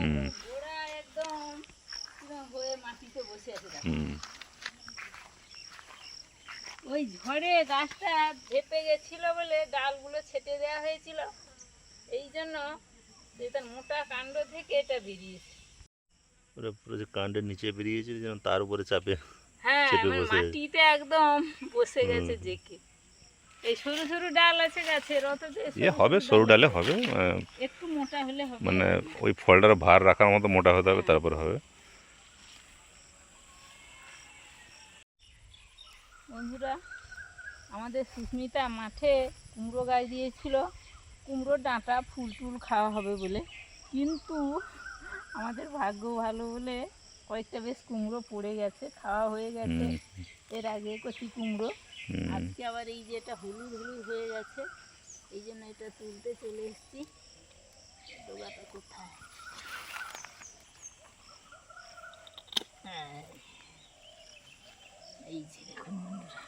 গোড়া একদম হয়ে মাটিতে বসে আছে। ওই ঝড়ে গাছটা ঢেপে গেছিল বলে ডালগুলো ছেটে দেওয়া হয়েছিল, এই জন্য এটা মোটা কাণ্ড থেকে এটা বেরিয়েছে। পুরো যে কাণ্ডের নিচে বেরিয়েছে যেন তার উপরে চাপে হ্যাঁ, চেপে মানে বসে মাটিতে একদম বসে গেছে জেকে। এই সরু সরু ডাল আছে গাছের, অথচ হবে, সরু ডালে হবে, একটু মোটা হলে হবে, মানে ওই ফলটার ভার রাখার মতো মোটা হতে হবে, তারপরে হবে। বন্ধুরা, আমাদের সুস্মিতা মাঠে কুমড়ো গাছ দিয়েছিল কুমড়োর ডাঁটা ফুল টুল খাওয়া হবে বলে, কিন্তু আমাদের ভাগ্য ভালো বলে কয়েকটা বেশ কুমড়ো পড়ে গেছে, খাওয়া হয়ে গেছে এর আগে কচি কুমড়ো। আজকে আবার এই যে এটা হলুদ হলুদ হয়ে গেছে, এই জন্য এটা তুলতে চলে এসেছি। ডোগাটা কোথায়? হ্যাঁ, এই যে দেখুন বন্ধুরা,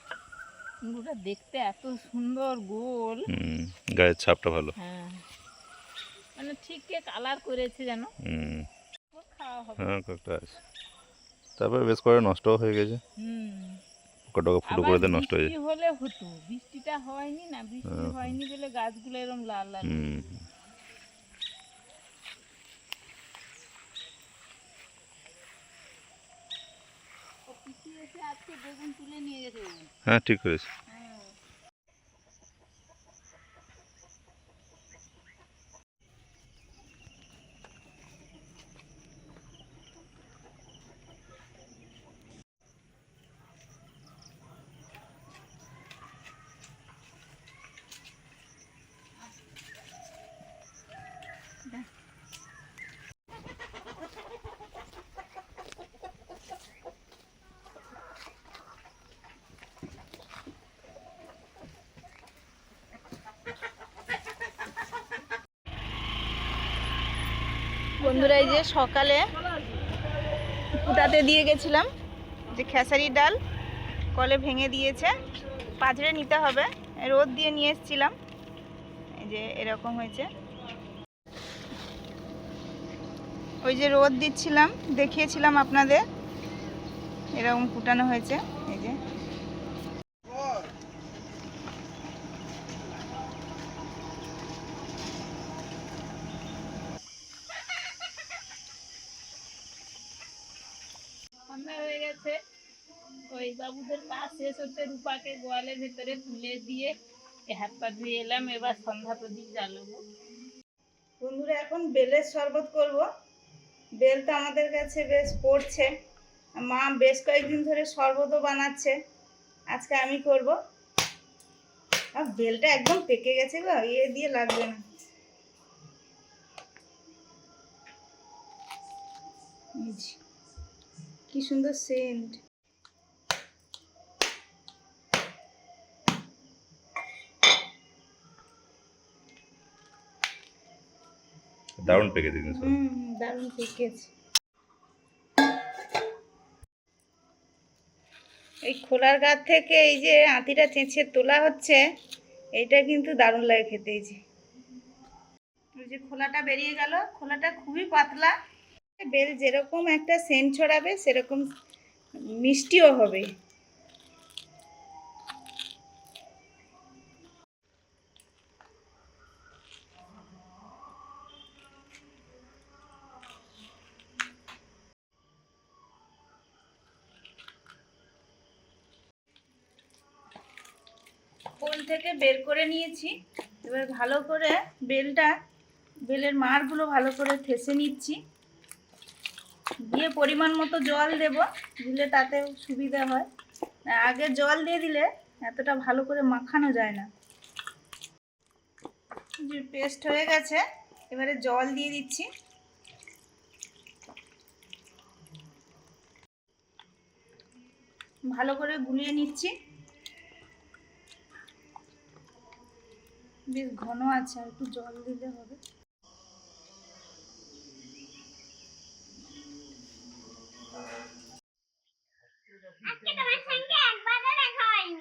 কুমড়োটা দেখতে এত সুন্দর গোল, গায়ের ছাপটা ভালো। হ্যাঁ, মানে ঠিক কালার করেছে যেন। খাওয়া হবে। হ্যাঁ, কয়েকটা আছে, তারপরে বেশ করে নষ্টও হয়ে গেছে। পোকা ফুটো করে দিয়ে নষ্ট হয়ে যায়। হলে হতো, বৃষ্টিটা হয়নি না, বৃষ্টি হয়নি বলে গাছগুলো এরকম লাল লাল। আজকে বেগুন তুলে নিয়ে গেছে। হ্যাঁ, ঠিক করেছে। বন্ধুরা, এই যে সকালে কুটাতে দিয়ে গেছিলাম যে খেসারির ডাল, কলে ভেঙে দিয়েছে, পাঁচড়ে নিতে হবে, রোদ দিয়ে নিয়ে এসেছিলাম, এই যে এরকম হয়েছে। ওই যে রোদ দিচ্ছিলাম, দেখিয়েছিলাম আপনাদের, এরকম কুটানো হয়েছে। এই যে হয়ে গেছে। ওই বাবুদের কাজ শেষ হতে রূপাকে গোয়ালের ভেতরে তুলে দিয়ে হাত পা ধুয়ে এলাম, এবার সন্ধ্যা প্রদীপ জ্বালাবো। বন্ধুরা, এখন বেলের শরবত করব। বেলটা আমাদের কাছে বেশ পড়ছে, মা বেশ কয়েকদিন ধরে শরবতও বানাচ্ছে, আজকে আমি করব। আর বেলটা একদম পেকে গেছে গো, দিয়ে লাগবে না। কি সুন্দর সেন্ট। দারুণ পেকেছে কিন্তু। দারুণ পেকেছে। এই খোলার গাছ থেকে এই যে আঁতিটা চেঁচে তোলা হচ্ছে, এইটা কিন্তু দারুণ লাগে খেতে। এই যে খোলাটা বেরিয়ে গেল, খোলাটা খুবই পাতলা, বেল যেরকম একটা সেন্ট ছড়াবে সেরকম মিষ্টিও হবে। খোল থেকে বের করে নিয়েছি, এবার ভালো করে বেলের মাড়গুলো ভালো করে ঠেসে নিচ্ছি, দিয়ে পরিমাণ মতো জল দেব, দিলে তাতে সুবিধা হয়। আগে জল দিয়ে দিলে এতটা ভালো করে মাখানো যায় না। যে পেস্ট হয়ে গেছে, এবারে জল দিয়ে দিচ্ছি। ভালো করে গুলিয়ে নিচ্ছি। বেশ ঘন আছে, আর একটু জল দিতে হবে। আজকে তোমার সঙ্গে একবারও দেখা হয়নি।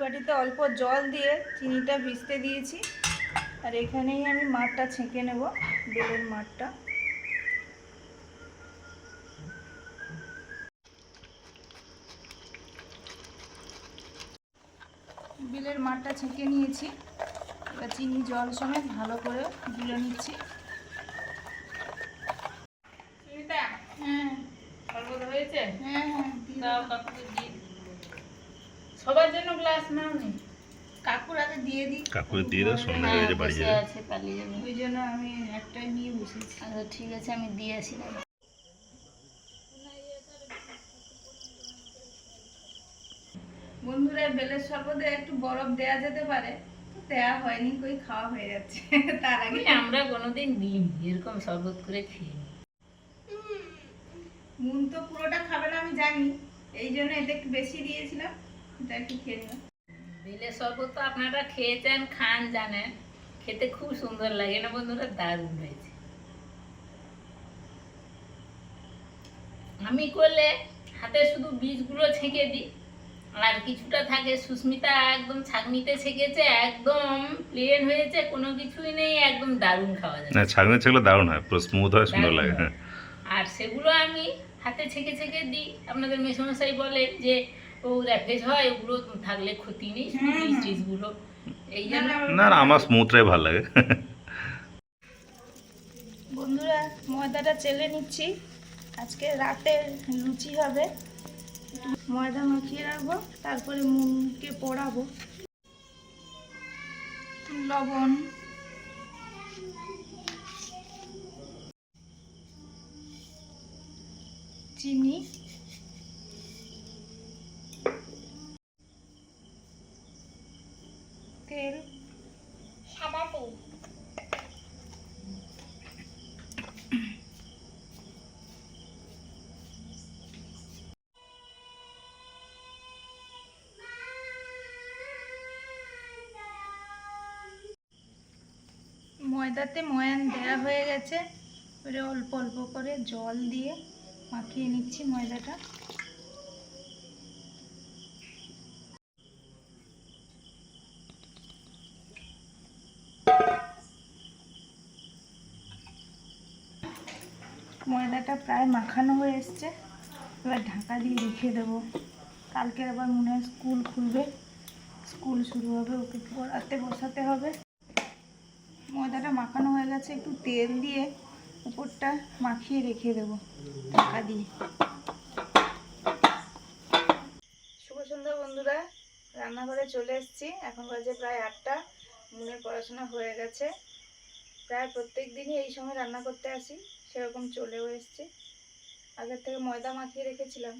বাটিতে অল্প জল দিয়ে চিনিটা ভিজতে দিয়েছি। আর এখানেই আমি মাঠটা ছেঁকে নেব, বেলের মাঠটা। বেলের মাঠটা ছেঁকে নিয়েছি, এবার চিনি জল সমেত ভালো করে গুলে নিচ্ছি। সুমিতা, হ্যাঁ শরবত হয়েছে? হ্যাঁ হ্যাঁ দিয়ে দাও দাও। কাকুকে দিই। সবার জন্য গ্লাস নাও নি। কাকুর আগে দিয়ে দিই। কাকুকে দিয়ে দাও, সন্ধ্যা হয়ে গেছে, বাড়ি বসে যাবে। আছে, পালিয়ে যাবে। ওই জন্য আমি একটাই নিয়ে বসেছি। আচ্ছা ঠিক আছে, আমি দিয়ে আসি না। বন্ধুরা, বেলের শরবতে একটু বরফ দেয়া যেতে পারে, তো দেয়া হয়নি, কই খাওয়া হয়ে যাচ্ছে তার আগে। আমরা কোনোদিন দিইনি এরকম শরবত করে খেয়ে। মুন তো পুরোটা খাবে না আমি জানি, এই জন্য এটা একটু বেশি দিয়েছিলাম, এটা একটু খেয়ে নিলাম। বেলের শরবত তো আপনারা খেয়েছেন, খান, জানেন, খেতে খুব সুন্দর লাগে না বন্ধুরা? দারুণ হয়েছে। আমি করলে হাতে শুধু বীজগুলো ছেঁকে দিই, আর কিছুটা থাকে। সুস্মিতা একদম ছাঁকনিতে ছেঁকেছে, একদম প্লেন হয়েছে, কোনো কিছুই নেই, একদম দারুণ খাওয়া যায়। না, ছাগনি সেগুলো দারুণ হয়, পুরো স্মুথ হয়, সুন্দর লাগে। হ্যাঁ, আর সেগুলো আমি হাতে ছেঁকে ছেঁকে দিই। আপনাদের মেসমশাই বলে যে ও র্যাফেজ হয়, ওগুলো থাকলে ক্ষতি নেই, শুধু বীজ টিজগুলো। এই জন্য না না, আমার স্মুথটাই ভালো লাগে। বন্ধুরা, ময়দাটা চেলে নিচ্ছি, আজকে রাতের লুচি হবে। একটু ময়দা মাখিয়ে রাখবো, তারপরে মুনকে পড়াবো। লবণ, চিনি, তেল, সাদা তেল, ময়দাতে ময়ান দেওয়া হয়ে গেছে, এবারে অল্প অল্প করে জল দিয়ে মাখিয়ে নিচ্ছি ময়দাটা। ময়দাটা প্রায় মাখানো হয়ে এসছে, এবার ঢাকা দিয়ে রেখে দেবো। কালকে আবার মনে হয় স্কুল খুলবে, স্কুল শুরু হবে, ওকে পড়াতে বসাতে হবে। ময়দাটা মাখানো হয়ে গেছে, একটু তেল দিয়ে উপরটা মাখিয়ে রেখে দেবো ঢাকা দিয়ে। শুভ সন্ধ্যা বন্ধুরা, রান্নাঘরে চলে এসেছি। এখন বাজে প্রায় 8টা। মুনের পড়াশোনা হয়ে গেছে, প্রায় প্রত্যেক দিনই এই সময় রান্না করতে আসি, সেরকম চলেও এসেছি। আগের থেকে ময়দা মাখিয়ে রেখেছিলাম,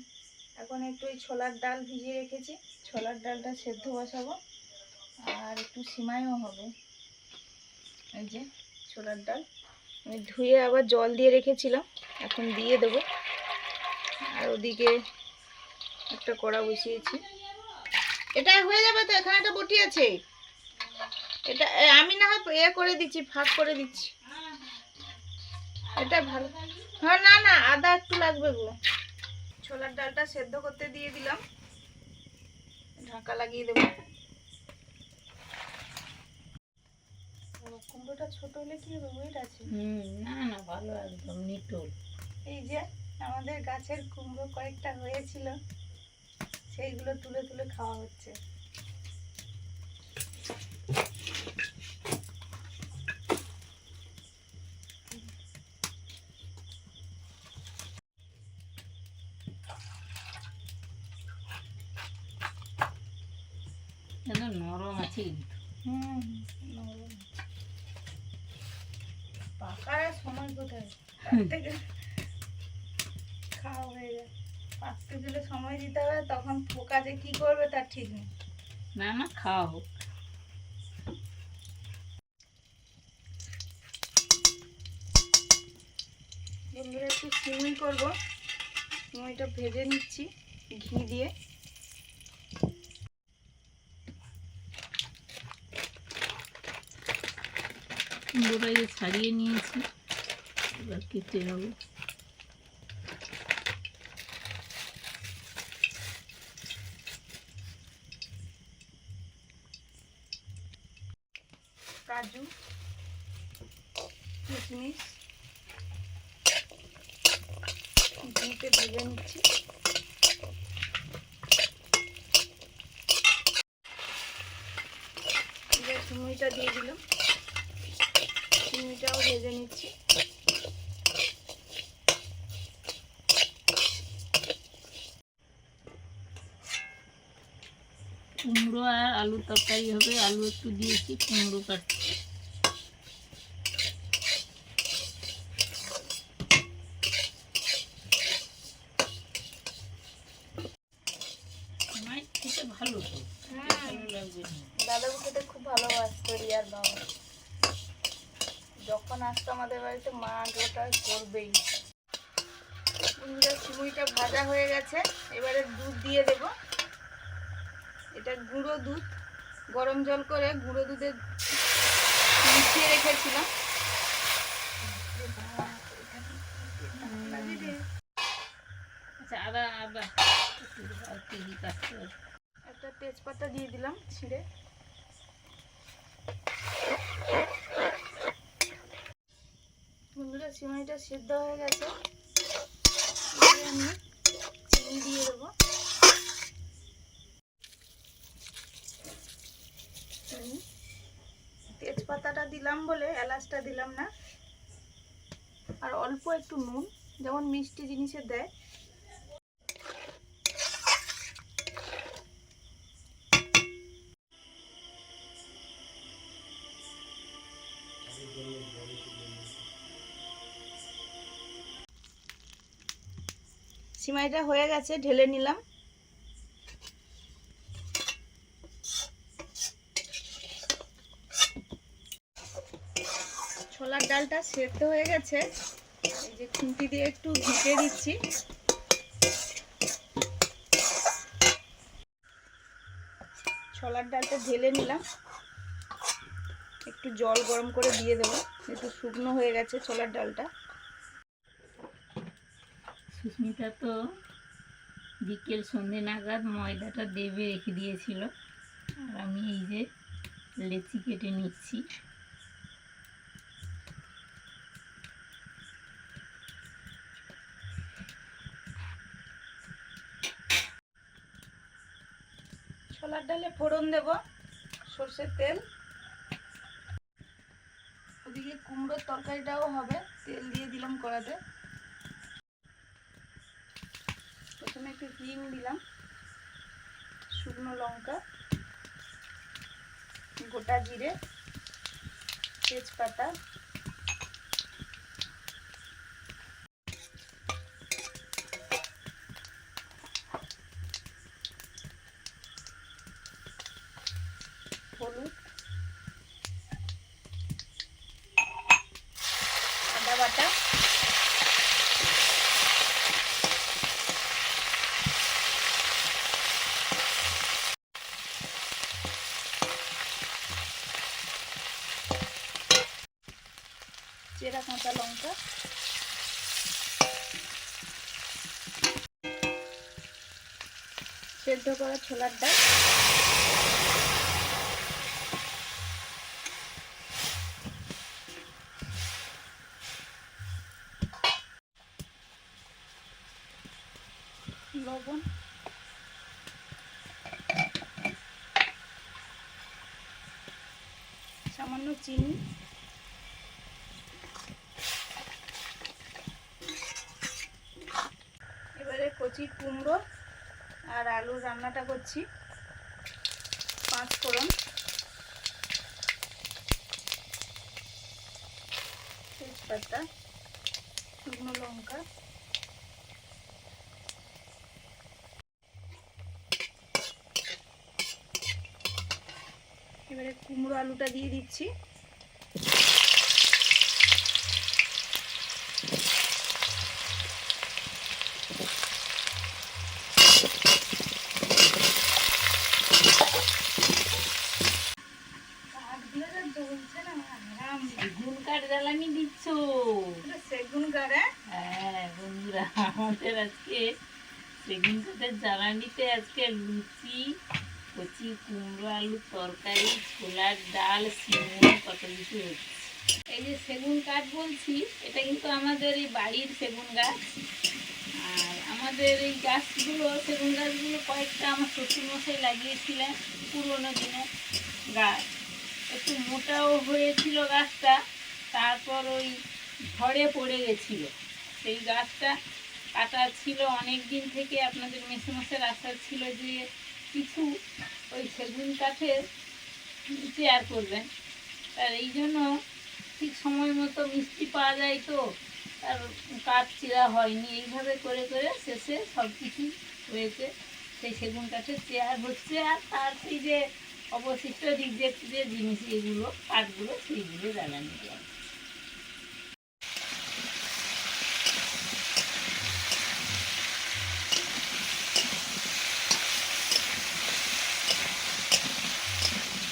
এখন একটু এই ছোলার ডাল ভিজিয়ে রেখেছি, ছোলার ডালটা সেদ্ধ বসাবো, আর একটু সিমাইও হবে। এই যে ছোলার ডাল আমি ধুয়ে আবার জল দিয়ে রেখেছিলাম, এখন দিয়ে দেবো। আর ওদিকে একটা কড়া বসিয়েছি, এটা হয়ে যাবে তো, এখানে একটা বটি আছে, এটা আমি না হয় করে দিচ্ছি, ফাঁক করে দিচ্ছি, এটা ভালো। হ্যাঁ না না, আদা একটু লাগবে গো। ছোলার ডালটা সেদ্ধ করতে দিয়ে দিলাম, ঢাকা লাগিয়ে দেবো। কুমড়োটা ছোট হলে কি হবে, ওয়েট আছে? না না, ভালো, একদম নিটোল। এই যে আমাদের গাছের কুমড়ো কয়েকটা হয়েছিল, সেইগুলো তুলে তুলে খাওয়া হচ্ছে। একদম নরম আছে কিন্তু। নরম। পাকার আর সময় কোথায়, তার থেকে খাওয়া হয়ে যায়। পাকতে গেলে সময় দিতে হবে, তখন পোকা যে কি করবে তার ঠিক নেই। না না, খাওয়া হোক। বন্ধুরা, একটু সিমুই করবো, সিমুইটা ভেজে নিচ্ছি ঘি দিয়ে। কুমড়োটাকে ছাড়িয়ে নিয়েছি, এবার কেটে নেবো। কাজু, কিশমিশ ঘিতে ভেজে নিচ্ছি। এবার সিমুইটা দিয়ে দিলাম, সিমুইটাও ভেজে নিচ্ছি। কুমড়ো আর আলুর তরকারি হবে, আলু একটু দিয়েছি, কুমড়ো কাটছি। মাছ খেতে ভালো তো, ভালো লাগবে না। দাদাবু খেতে খুব ভালোবাসতো রিয়ার বাবা, যখন আসতো আমাদের বাড়িতে মা ওটা করবেই। সিমুইটা ভাজা হয়ে গেছে, এবারে দুধ দিয়ে দেব। এটা গুঁড়ো দুধ, গরম জল করে গুঁড়ো দুধে মিশিয়ে রেখেছিলাম। আচ্ছা, আদা আদা একটু কাটতে হবে। একটা তেজপাতা দিয়ে দিলাম ছিঁড়ে। বন্ধুরা সিমাইটা সিদ্ধ হয়ে গেছে, এবারে আমি চিনি দিয়ে দেবো। তেজপাতাটা দিলাম বলে এলাচটা দিলাম না। আর অল্প একটু নুন, যেমন মিষ্টি জিনিসে দেয়। সিমাইটা হয়ে গেছে, ঢেলে নিলাম। ছোলার ডালটা সেদ্ধ হয়ে গেছে, এই যে খুন্তি দিয়ে একটু ঘুটে দিচ্ছি। ছোলার ডালটা ঢেলে নিলাম, একটু জল গরম করে দিয়ে দেবো, একটু শুকনো হয়ে গেছে ছোলার ডালটা। সুস্মিতা তো বিকেল সন্ধে নাগাদ ময়দাটা দেবে রেখে দিয়েছিল, আর আমি এই যে লেচি কেটে নিচ্ছি। ছোলার ডালে ফোড়ন দেব, সর্ষের তেল। ওদিকে কুমড়োর তরকারিটাও হবে, তেল দিয়ে দিলাম কড়াতে। প্রথমে একটু হিং দিলাম, শুকনো লঙ্কা, গোটা জিরে, তেজপাতা, হলুদ, আদা বাটা, চেরা কাঁচা লঙ্কা, সেদ্ধ করা ছোলার ডাল, লবণ, সামান্য চিনি, এবারে কচি কুমড়ো আর আলুর রান্নাটা করছি। 5 ফোড়ন, তেজপাতা, শুকনো লঙ্কা, এবারে কুমড়ো আলুটা দিয়ে দিচ্ছি। সেগুন কাঠ জ্বালানি দিচ্ছ? সেগুন কাঠ? হ্যাঁ বন্ধুরা, আমাদের আজকে সেগুন কাঠের জ্বালানিতে আজকে লুচি, কচি লুচি, কুমড়ো আলুর তরকারি, ছোলার ডাল, সিমুই, কত কিছু হচ্ছে। এই যে সেগুন কাঠ বলছি, এটা কিন্তু আমাদের এই বাড়ির সেগুন গাছ। আর আমাদের এই গাছগুলো, সেগুন গাছগুলো কয়েকটা আমার শ্বশুরমশাই লাগিয়েছিলেন, পুরোনো দিনে গাছ। একটু মোটাও হয়েছিল গাছটা, তারপর ওই ঝড়ে পড়ে গেছিল। সেই গাছটা কাটা ছিল অনেক দিন থেকে। আপনাদের মেসেমশের আশা ছিল যে কিছু ওই সেগুন কাঠের চেয়ার করবেন, আর এই জন্য ঠিক সময় মতো মিস্ত্রি পাওয়া যায় তো, আর কাঠ চেরা হয়নি। এইভাবে করে করে শেষে সব কিছু হয়েছে। সেই সেগুন কাঠের চেয়ার হচ্ছে, আর তার সেই যে অবশিষ্ট রিজেক্ট যে জিনিস, এগুলো কাঠগুলো, সেইগুলো জ্বালানি যায়।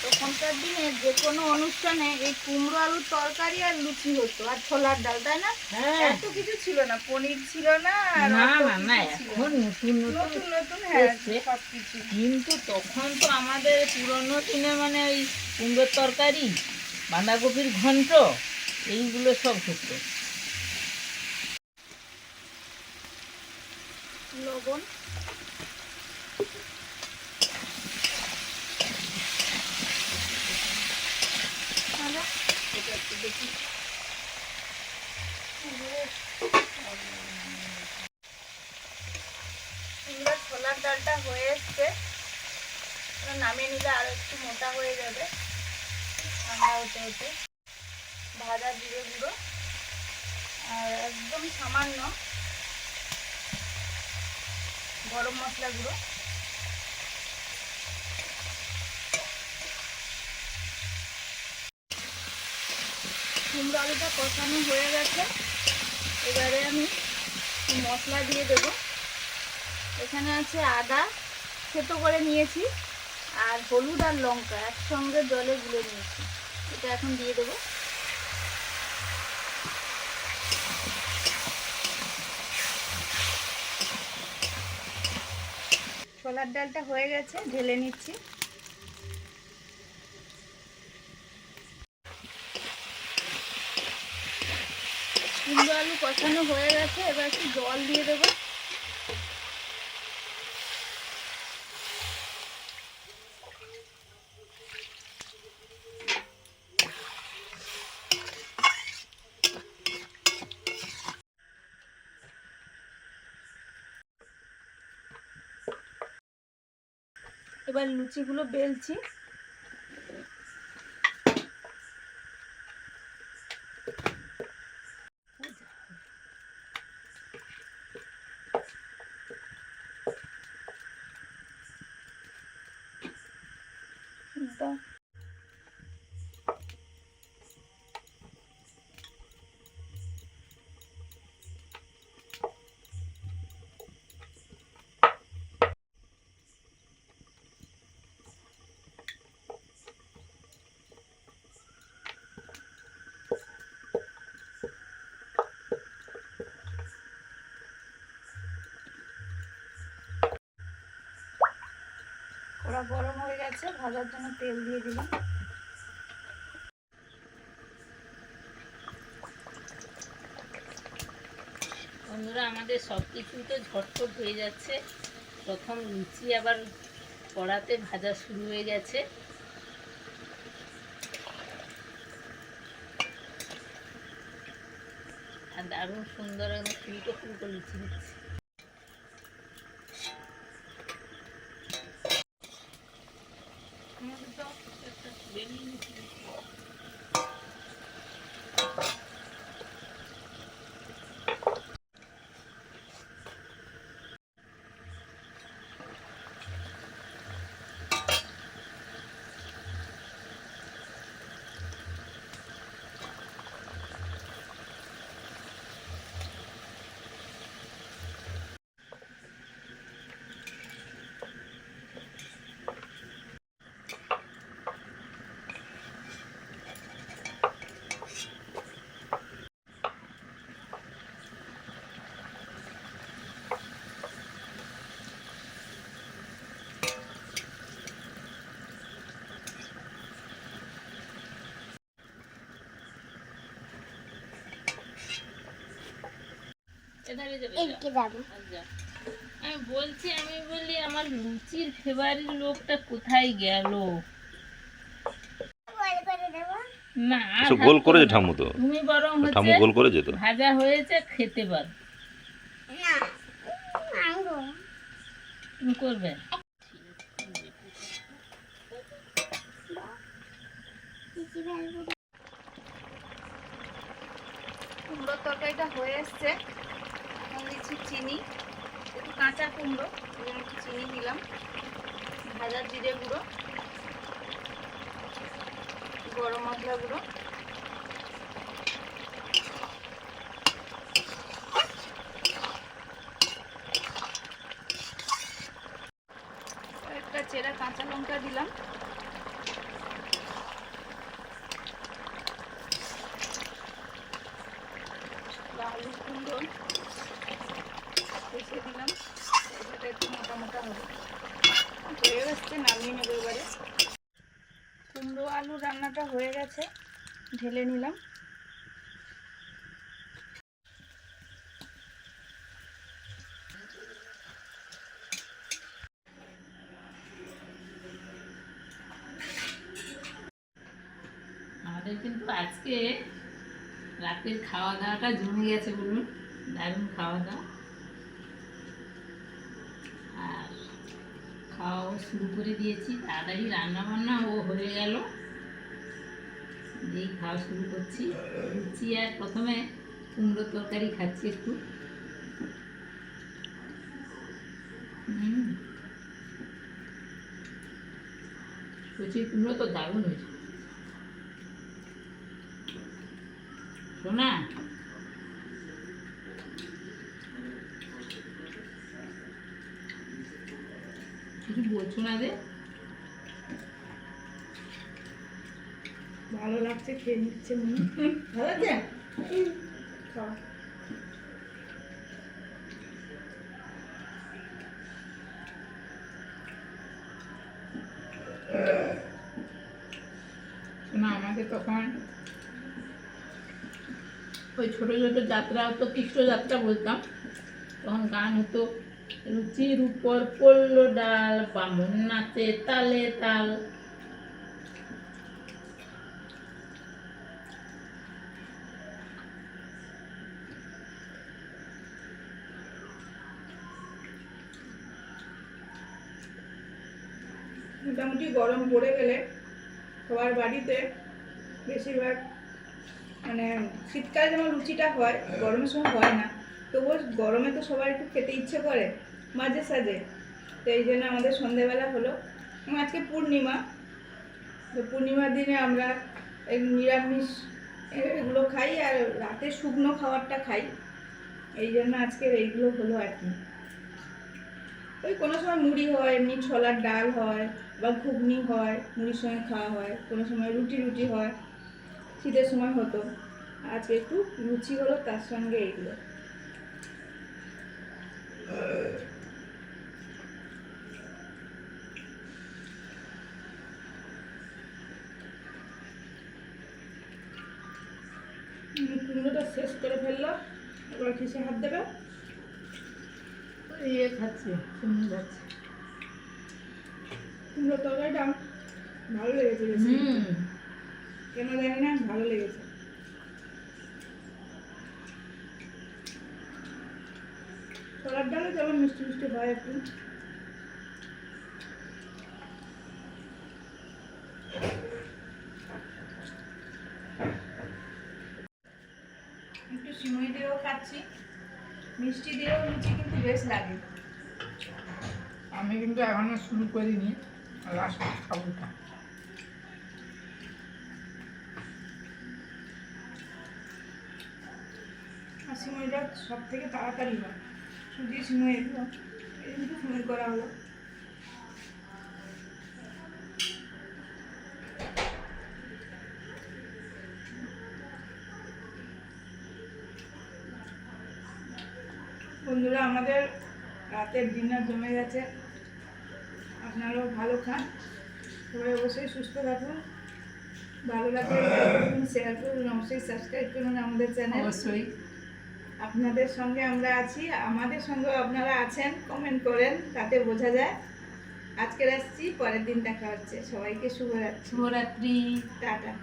তখনকার দিনে যে কোনো অনুষ্ঠানে এই কুমড়ো আলুর তরকারি আর লুচি হতো, আর ছোলার ডাল, তাই না? এত কিছু ছিল না, পনির ছিল না, আর না অত না না, কিছু ছিল এখন না। নতুন নতুন নতুন নতুন হ্যাঁ এসছে। সবকিছু। কিন্তু তখন তো আমাদের পুরনো দিনে মানে ওই কুমড়োর তরকারি, বাঁধাকপির ঘন্ট, এইগুলো সব হতো। লবণ, আদা, এটা একটু দেখি। এবার ছোলার ডালটা হয়ে এসছে, এবার নামিয়ে নিলে আরো একটু মোটা হয়ে যাবে ঠান্ডা হতে হতে। ভাজা জিরে গুঁড়ো আর একদম সামান্য গরম মশলা গুঁড়ো। কুমড়ো আলুটা কষানো হয়ে গেছে, এবারে আমি মশলা দিয়ে দেবো। এখানে আছে আদা থেতো করে নিয়েছি, আর হলুদ আর লঙ্কা একসঙ্গে জলে গুলে নিয়েছি, এটা এখন দিয়ে দেবো। ছোলার ডালটা হয়ে গেছে, ঢেলে নিচ্ছি। কুমড়ো আলু কষানো হয়ে গেছে, এবার একটু জল দিয়ে দেবো। এবার লুচিগুলো বেলছি। দাও। ওরা গরম হয়ে গেছে, ভাজার জন্য তেল দিয়ে দিলাম। বন্ধুরা, আমাদের সব কিছুই তো ঝটপট হয়ে যাচ্ছে। প্রথম লুচি আবার কড়াতে ভাজা শুরু হয়ে গেছে। আর দারুণ সুন্দর একদম ফুলকো ফুলকো লুচি হচ্ছে। আমাদের তো একটা বেলি লুচি দিচ্ছে। এধারে যাবে আচ্ছা আমি বলছি আমি বলি আমার লুচির ফেভারিট লোকটা কোথায় গেল না আর কিছু হাত গোল করো করেছে না। ঠাম্মু তো তুমি বরং ঠাম্মু হচ্ছে গোল করেছে তো ভাজা হয়েছে খেতে পারো তুমি করবে কুমড়োর তরকারিটা হয়ে এসছে, এখন দিচ্ছি চিনি, একটু কাঁচা কুমড়ো একটু চিনি দিলাম, ভাজা জিরে গুঁড়ো, গরম মশলা গুঁড়ো, একটা চেরা কাঁচা লঙ্কা দিলাম, আলু কুমড়ো কষে দিলাম, এটা একটু মোটা মোটা হবে, হয়ে গেছে, নামিয়ে নেবো এবারে। কুমড়ো আলু রান্নাটা হয়ে গেছে, ঢেলে নিলাম। আমাদের কিন্তু আজকে রাতের খাওয়া দাওয়াটা জমে গেছে বলুন, দারুণ খাওয়া দাওয়া। আর খাওয়াও শুরু করে দিয়েছি, তাড়াতাড়ি রান্না বান্না ও হয়ে গেল, যেই খাওয়া শুরু করছি। লুচি আর প্রথমে কুমড়ো তরকারি খাচ্ছি একটু। লুচি কুমড়ো তো দারুণ হয়েছে শোনা। কিছু বলছো না রে? ভালো লাগছে, খেয়ে নিচ্ছে মনে। ভালো লাগছে? খাও। শোনা আমাকে তখন ওই ছোটো ছোটো যাত্রা হতো, কৃষ্ণ যাত্রা বলতাম, তখন গান হতো, রুচির উপর পড়লো ডাল, বামুন নাচে তালে তাল। মোটামুটি গরম পড়ে গেলে সবার বাড়িতে বেশিরভাগ, মানে শীতকালে যেমন লুচিটা হয়, গরমের সময় হয় না, তবুও গরমে তো সবার একটু খেতে ইচ্ছে করে মাঝে সাঝে, তো এই জন্য আমাদের সন্ধেবেলা হলো। আজকে পূর্ণিমা, তো পূর্ণিমার দিনে আমরা এই নিরামিষ এগুলো খাই, আর রাতে শুকনো খাবারটা খাই, এই জন্য আজকের এইগুলো হলো আর কি। ওই কোনো সময় মুড়ি হয়, এমনি ছোলার ডাল হয়, বা ঘুগনি হয়, মুড়ির সঙ্গে খাওয়া হয়, কোনো সময় রুটি হয়, শীতের সময় হতো। আজকে একটু লুচি হলো, তার সঙ্গে এইগুলো। কুমড়োটা শেষ করে ফেললো, এবার কিসে হাত দেবে? ইয়ে খাচ্ছে, শুনে যাচ্ছে। কুমড়ো তরকারিটা ভালো লেগেছে বেশি, কেন জানি না, ভালো লেগেছে। ছোলার ডালে যেমন মিষ্টি মিষ্টি হয় একটু, একটু সিমই দিয়েও খাচ্ছি, মিষ্টি দিয়েও লুচি কিন্তু বেশ লাগে। আমি কিন্তু এখনো শুরু করিনি, লাস্ট খাবো। আর সিমইটা সব থেকে তাড়াতাড়ি হয়, সুজি সিমই এগুলো, এই কিন্তু সিমই করা হলো। বন্ধুরা, আমাদের রাতের ডিনার জমে গেছে, আপনারাও ভালো খান, সবাই অবশ্যই সুস্থ থাকুন, ভালো লাগলে লাইক করুন, শেয়ার করুন, অবশ্যই সাবস্ক্রাইব করুন আমাদের চ্যানেল। অবশ্যই আপনাদের সঙ্গে আমরা আছি, আমাদের সঙ্গে আপনারা আছেন, কমেন্ট করেন, তাতে বোঝা যায়। আজকের আসছি, পরের দিন দেখা হচ্ছে। সবাইকে শুভরাত্রি। শুভরাত্রি। টাটা।